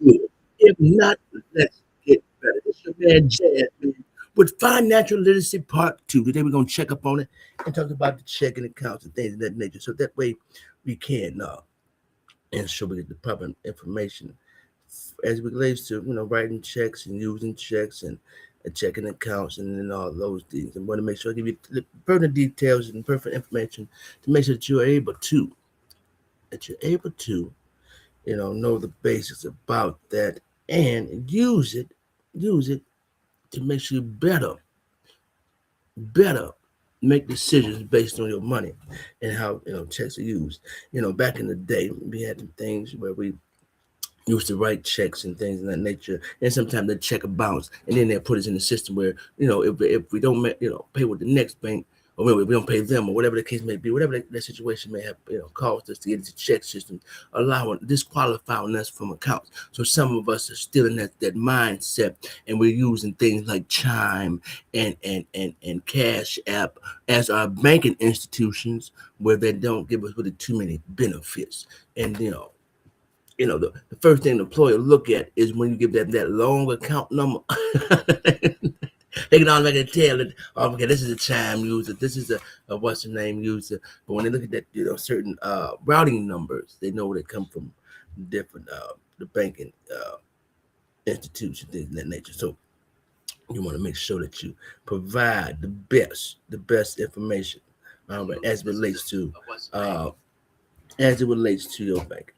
Good. If not, let's get better. It's your man Jazz, man, with Financial Literacy Part 2. Today we're going to check up on it and talk about the checking accounts and things of that nature. So that way we can ensure we get the proper information as it relates to, writing checks and using checks and checking accounts and all those things. I want to make sure I give you the pertinent details and perfect information to make sure that you're able to know the basics about that and use it to make sure you better make decisions based on your money and how checks are used. Back in the day, we had some things where we used to write checks and things of that nature, and sometimes the check will bounce, and then they'll put us in the system where if we don't pay with the next bank, or we don't pay them, or whatever the case may be, whatever that situation may have caused us to get into the check system, allowing disqualifying us from accounts. So some of us are still in that mindset, and we're using things like Chime and Cash App as our banking institutions, where they don't give us really too many benefits, and the first thing the employer look at is when you give that long account number. They can automatically tell that, oh, okay, this is a Chime user, this is a what's the name user. But when they look at that, certain routing numbers, they know where they come from, different the banking institutions, things of that nature. So you want to make sure that you provide the best information as it relates to uh, your bank.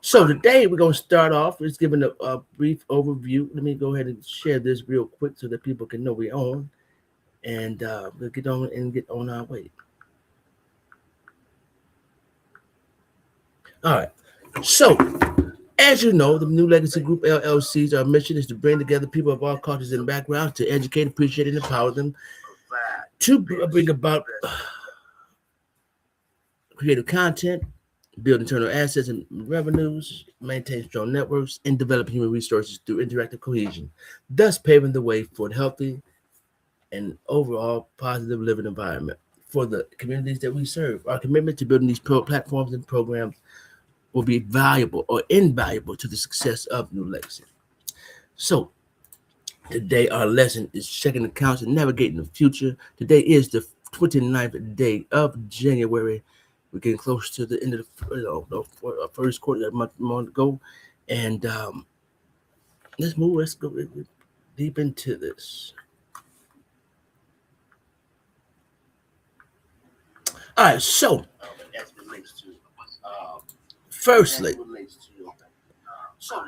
So today we're going to start off just giving a brief overview. Let me go ahead and share this real quick so that people can know we're on, and we'll get on our way. All right. So as you know, the New Legacy Group LLC's our mission is to bring together people of all cultures and backgrounds to educate, appreciate, and empower them to bring about creative content, build internal assets and revenues, maintain strong networks, and develop human resources through interactive cohesion, thus paving the way for a healthy and overall positive living environment for the communities that we serve. Our commitment to building these platforms and programs will be valuable or invaluable to the success of New Legacy. So, today our lesson is checking accounts and navigating the future. Today is the 29th day of January. We're getting close to the end of the first quarter that month ago, and let's move. Let's go deep into this. All right. So, firstly,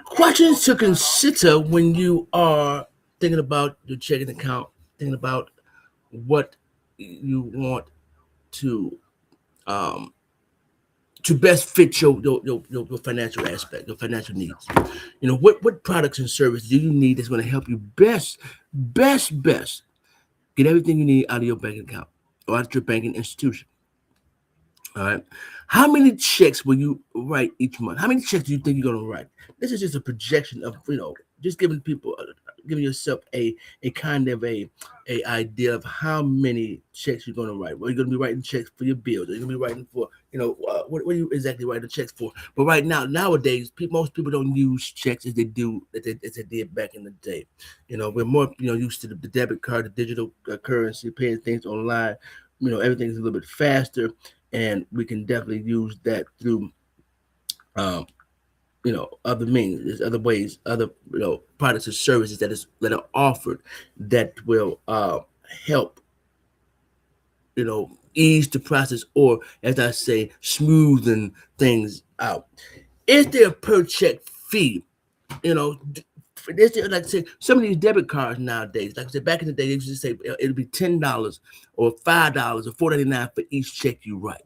questions to consider when you are thinking about your checking account, thinking about what you want to um, to best fit your financial aspect, your financial needs. What products and services do you need that's going to help you best get everything you need out of your bank account or out of your banking institution. All right. How many checks will you write each month? How many checks do you think you're going to write? This is just a projection of, just giving people, giving yourself a kind of a idea of how many checks you're going to write. Well, you're going to be writing checks for your bills. You're going to be writing for, what are you exactly writing checks for? But right now, nowadays, most people don't use checks as they did back in the day. We're more, used to the debit card, the digital currency, paying things online. Everything's a little bit faster, and we can definitely use that through um, other means. There's other ways, other products and services that are offered that will help ease the process, or as I say, smoothen things out. Is there a per check fee? You know, this like I said, some of these debit cards nowadays, like I said, back in the day, they used to say it'll be $10 or $5 or $4.99 for each check you write.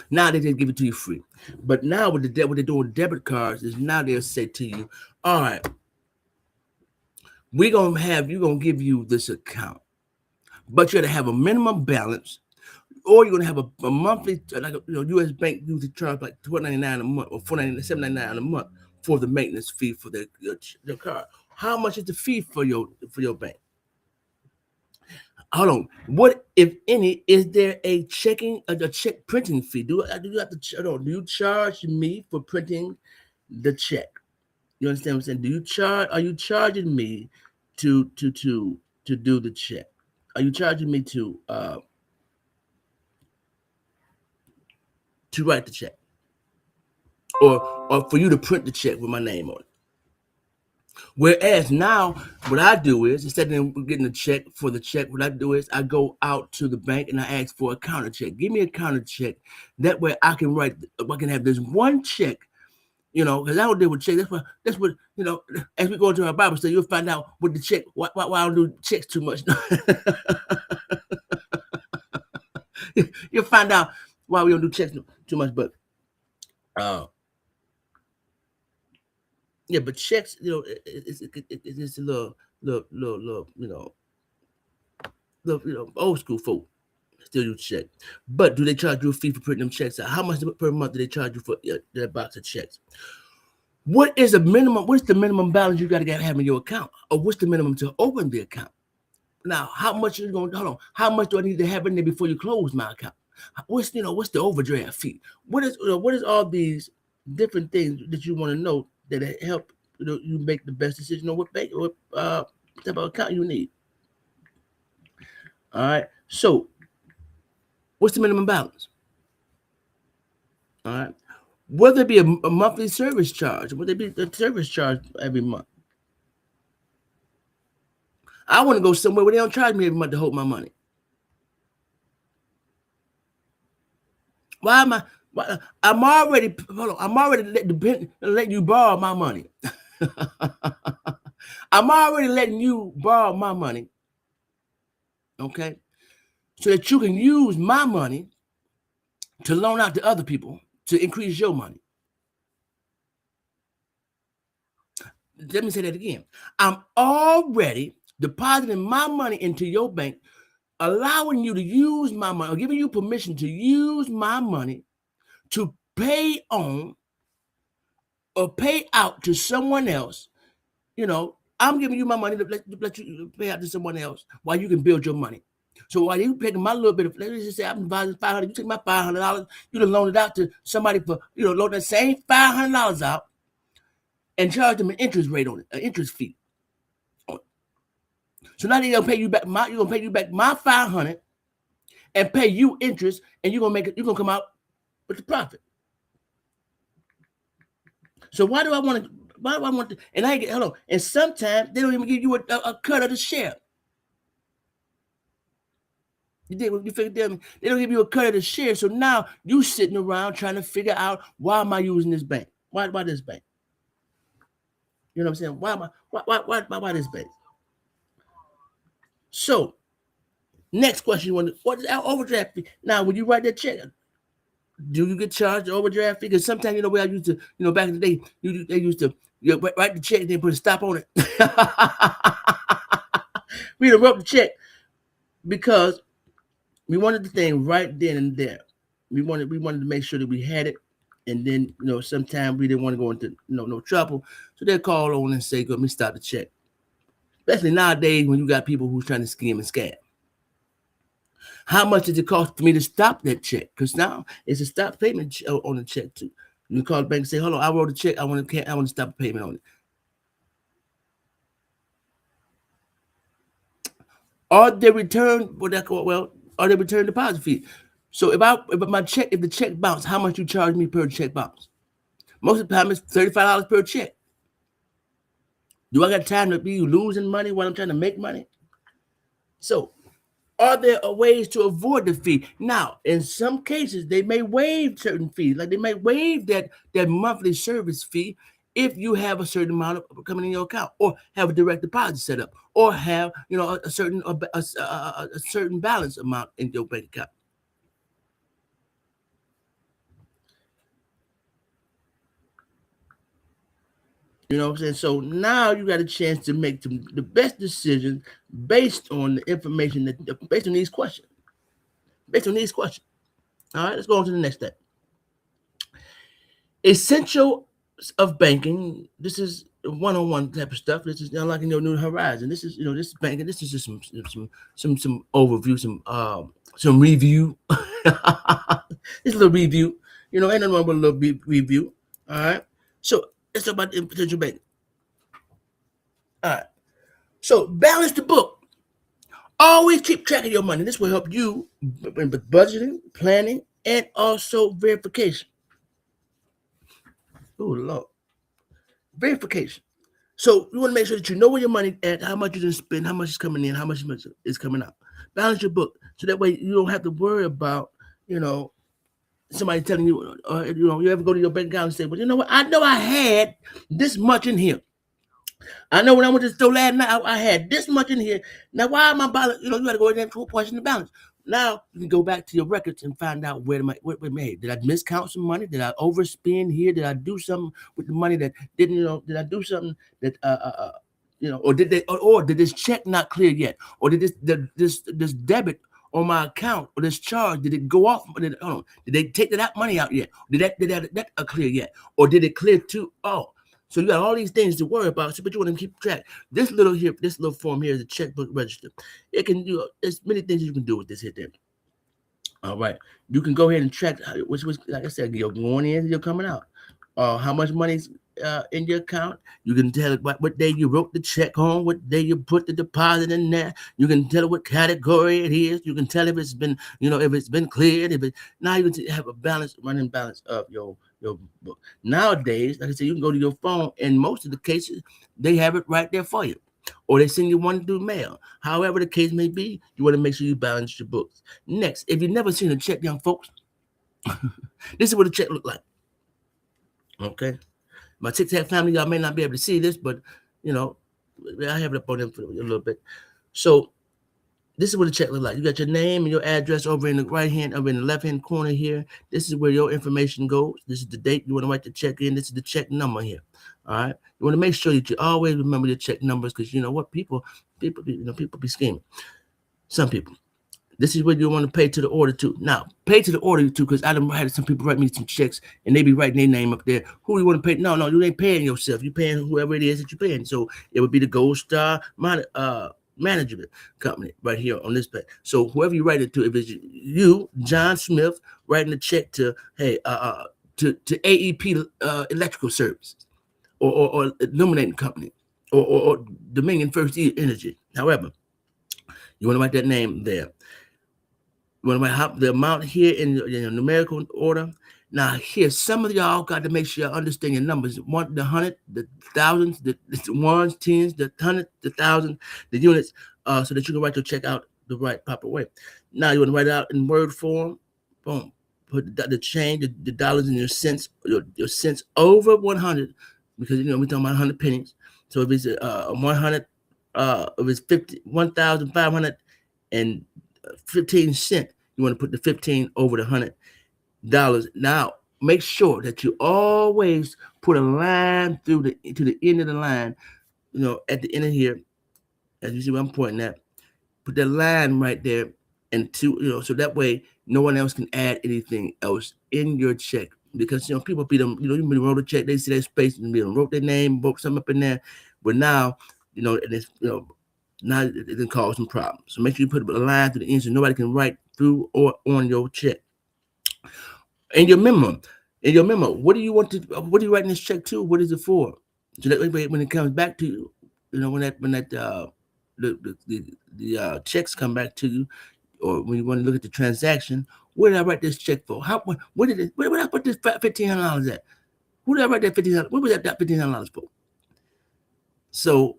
Now they just give it to you free. But now with what they're doing with debit cards is now they'll say to you, all right, you're gonna give you this account, but you're gonna have a minimum balance, or you're gonna have a monthly like US Bank usually charge like $12.99 a month or $7.99 a month for the maintenance fee for the card. How much is the fee for your bank? Hold on. What, if any, is there a check printing fee? Do you have to? Do you charge me for printing the check? You understand what I'm saying? Are you charging me to do the check? Are you charging me to write the check? Or for you to print the check with my name on it? Whereas now, what I do is, instead of getting a check for the check, what I do is I go out to the bank and I ask for a counter check. Give me a counter check. That way I can have this one check, because I don't deal with checks. That's what, as we go into our Bible study, you'll find out what the check, why I don't do checks too much. You'll find out why we don't do checks too much, but yeah, but checks, it's a little, old school folk still use check. But do they charge you a fee for printing them checks out? How much per month do they charge you for that box of checks? What is the minimum? What's the minimum balance you got to have in your account, or what's the minimum to open the account? Now, how much are you going? Hold on. How much do I need to have in there before you close my account? What's the overdraft fee? What is all these different things that you want to know that help you make the best decision on what bank, what type of account you need? All right. So, what's the minimum balance? All right. Will there be a monthly service charge? Will there be a service charge every month? I want to go somewhere where they don't charge me every month to hold my money. Why am I? I'm already letting you borrow my money. I'm already letting you borrow my money. Okay, so that you can use my money to loan out to other people to increase your money. Let me say that again. I'm already depositing my money into your bank, allowing you to use my money, or giving you permission to use my money to pay on or pay out to someone else. I'm giving you my money to let you pay out to someone else while you can build your money. So while you taking my little bit of, let's just say I'm depositing $500, you take my $500, you done loan it out to somebody for, loan that same $500 out and charge them an interest rate on it, an interest fee. So now they're gonna pay you back my $500 and pay you interest, and you're gonna come out with the profit. So why do I want to? And I get hello. And sometimes they don't even give you a cut of the share. You figure they don't give you a cut of the share. So now you sitting around trying to figure out, why am I using this bank? Why this bank? You know what I'm saying? Why this bank? So next question: what is our overdraft fee? Now, when you write that check, do you get charged the overdraft fee? Because sometimes, where I used to, back in the day, they used to write the check and then put a stop on it. We done wrote the check because we wanted the thing right then and there. We wanted to make sure that we had it, and then sometimes we didn't want to go into no trouble, so they call on and say, "Let me stop the check." Especially nowadays when you got people who's trying to scheme and scam. How much does it cost for me to stop that check? Because now it's a stop payment on the check too. You call the bank and say, "Hold on, I wrote a check. I want to stop a payment on it." Or they return or they return deposit fee. So if the check bounce, how much you charge me per check bounce? Most of the time it's $35 per check. Do I got time to be losing money while I'm trying to make money? So are there ways to avoid the fee? Now, in some cases, they may waive certain fees. Like they may waive that monthly service fee if you have a certain amount of coming in your account, or have a direct deposit set up, or have a certain balance amount in your bank account. You know what I'm saying? So now you got a chance to make the best decision based on the information based on these questions. All right, let's go on to the next step. Essentials of banking. This is one-on-one type of stuff. This is unlocking your new horizon. This is this is banking. This is just some overview, some review. This little review. Ain't nothing wrong with a little review. All right. So let's talk about the potential bank. All right. So balance the book. Always keep track of your money. This will help you with budgeting, planning, and also verification. Oh Lord, verification. So you want to make sure that you know where your money at, how much you didn't spend, how much is coming in, how much is coming out. Balance your book so that way you don't have to worry about, you know, somebody telling you, or you ever go to your bank account and say, well, you know what, I know I had this much in here. I know when I went to the store last night, I had this much in here. Now, why am I balance? You got to go in there and question the balance. Now you can go back to your records and find out what made. Did I miscount some money? Did I overspend here? Did I do something with the money that didn't? Did I do something that or did they, or did this check not clear yet, or did this debit on my account or this charge, did it go off? Did they take that money out yet? Did that clear yet, or did it clear too? Oh. So you got all these things to worry about, but you want to keep track. This little form here is a checkbook register. It can do. There's many things you can do with this here. Then, all right, you can go ahead and track which was, like I said, you're going in, you're coming out. How much money's in your account? You can tell it what day you wrote the check on, what day you put the deposit in there. You can tell it what category it is. You can tell if it's been, if it's been cleared. Now you can have a running balance of your book. Nowadays, like I said, you can go to your phone, and most of the cases they have it right there for you, or they send you one through mail. However the case may be, you want to make sure you balance your books. Next, if you've never seen a check, young folks, this is what a check look like. Okay, my TikTok family, y'all may not be able to see this, but I have it up on them for a little bit. So this is what the check look like. You got your name and your address over in the over in the left-hand corner here. This is where your information goes. This is the date you want to write the check in. This is the check number here. All right. You want to make sure that you always remember your check numbers, because you know what, people be scheming. Some people. This is what you want to pay to the order to. Now, pay to the order to, because I done had some people write me some checks and they be writing their name up there. Who do you want to pay? No, you ain't paying yourself. You're paying whoever it is that you're paying. So it would be the Gold Star management company right here on this page. So whoever you write it to, if it's you, John Smith, writing a check to to AEP Electrical Services, or Illuminating Company, or Dominion First Energy. However, you want to write that name there. You want to write the amount here in your numerical order. Now, here, some of y'all got to make sure you understand your numbers. The 100, the thousands, the ones, tens, the hundred, the thousand, the units, so that you can write your check out the right proper way. Now, you want to write it out in word form. Boom. Put the change, the dollars and your cents, your cents over 100, because we're talking about 100 pennies. So if it's 100, if it's 1,515 cents, you want to put the 15 over the $100. Now, make sure that you always put a line to the end of the line, at the end of here, as you see what I'm pointing at. Put that line right there, and so that way no one else can add anything else in your check, because people be them, you wrote a check, they see that space and wrote their name, wrote something up in there, but now and it's now it can cause some problems. So make sure you put a line to the end so nobody can write through or on your check. In your memo, what do you want to? What are you writing this check to? What is it for? So that way, when it comes back to you, when the checks come back to you, or when you want to look at the transaction, where did I write this check for? Where did I put this $1,500 at? Who did I write that $1,500? What was that $1,500 for? So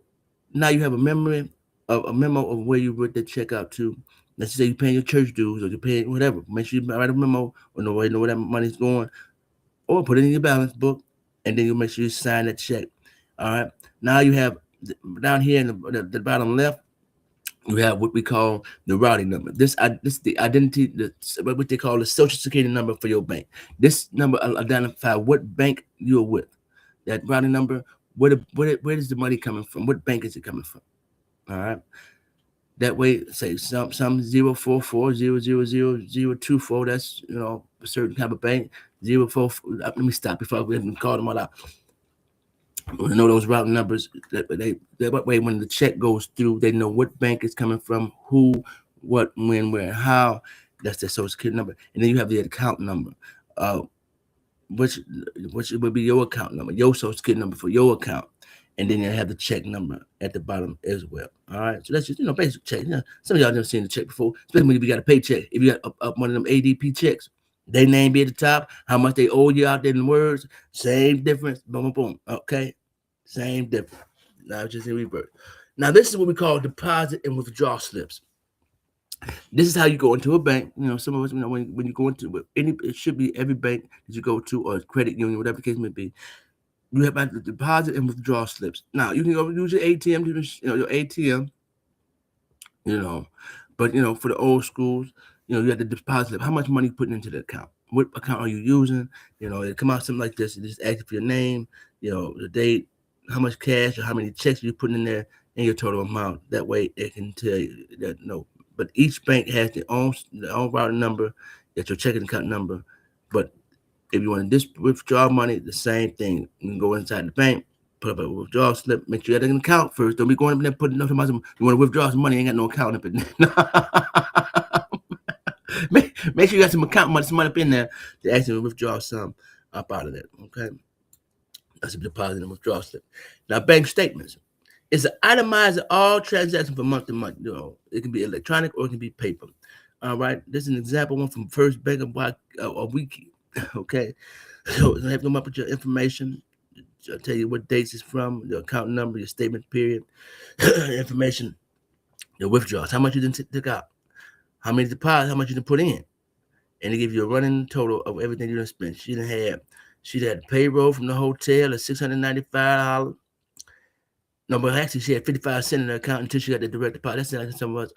now you have a memo of where you wrote the check out to. Let's say you're paying your church dues or you're paying whatever. Make sure you write a memo or know where that money's going, or put it in your balance book, and then you make sure you sign that check. All right. Now you have down here in the bottom left, you have what we call the routing number. This is the identity, what they call the social security number for your bank. This number identifies what bank you're with. That routing number, where is the money coming from? What bank is it coming from? All right. That way, say some 044000024. That's a certain type of bank. 04. Let me stop before we even call them all out. We know those routing numbers. That way, when the check goes through, they know what bank it's coming from, who, what, when, where, and how. That's their social security number. And then you have the account number, which would be your account number, your social security number for your account. and then you have the check number at the bottom as well. All right, so that's just basic check. Some of y'all never seen the check before, especially when you got a paycheck. If you got up one of them ADP checks, they name be at the top, how much they owe you out there in words, same difference. Boom, boom, boom. Okay, same difference. Now it's just in reverse. Now this is what we call deposit and withdrawal slips. This is how you go into a bank. Some of us, when you go into any, it should be every bank that you go to or credit union, whatever the case may be. You have the deposit and withdrawal slips. Now you can go use your ATM, your ATM, but for the old schools, you have the deposit slip. How much money you putting into the account? What account are you using? It come out something like this. It just asks for your name, the date, how much cash or how many checks you're putting in there, and your total amount. That way it can tell you that But each bank has their own routing number, that's your checking account number. But if you want to withdraw money, the same thing. You can go inside the bank, put up a withdrawal slip, make sure you have an account first. Don't be going up there putting no money. You want to withdraw some money, ain't got no account up in there. make sure you got some account money, some money up in there to actually withdraw some up out of there. Okay, that's a deposit and withdrawal slip. Now, bank statements. It's an itemizer all transactions from month to month. It can be electronic or it can be paper. All right, this is an example one from First Bank of Wiki. Okay, so you have to come up with your information. I'll tell you what dates it's from, the account number, your statement period, information, your withdrawals, how much you didn't take out, how many deposits, how much you didn't put in, and they give you a running total of everything you done spent. She had payroll from the hotel at $695. No, but actually she had 55 cents in her account until she got the direct deposit. That's like some of us.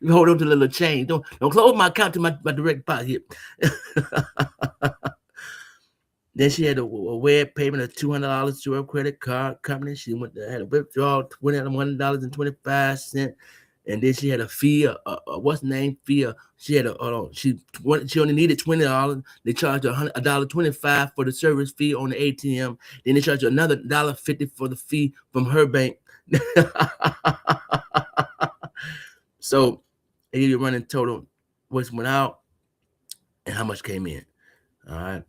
We hold on to a little change. Don't close my account to my direct deposit here. Then she had a web payment of $200 to her credit card company. She had a withdrawal $21.25, and then she had a fee. What's the name fee? She had she only needed $20. They charged her $1.25 for the service fee on the ATM. Then they charged her another $1.50 for the fee from her bank. So they give you a running total, what went out, and how much came in. All right.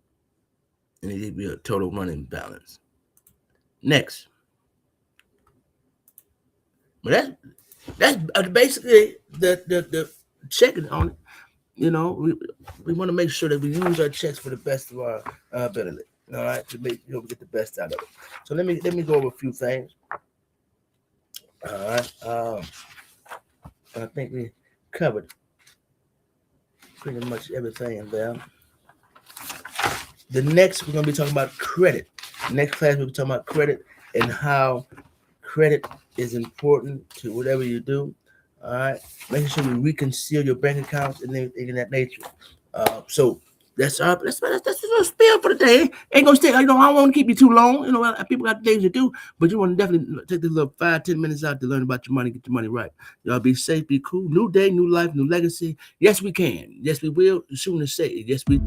And it give you a total running balance. Next. But that's basically the checking on it. We want to make sure that we use our checks for the best of our ability. All right, to make get the best out of it. So let me go over a few things. All right. I think we covered pretty much everything in there. The next, we're going to be talking about credit. Next class, we'll be talking about credit and how credit is important to whatever you do. All right. Making sure you reconcile your bank accounts and everything in that nature. So that's a little spiel for the day. Ain't going to stay. I don't want to keep you too long. People got things to do, but you want to definitely take this little 5-10 minutes out to learn about your money, get your money right. Y'all be safe, be cool. New day, new life, new legacy. Yes, we can. Yes, we will. Soon as say, yes, we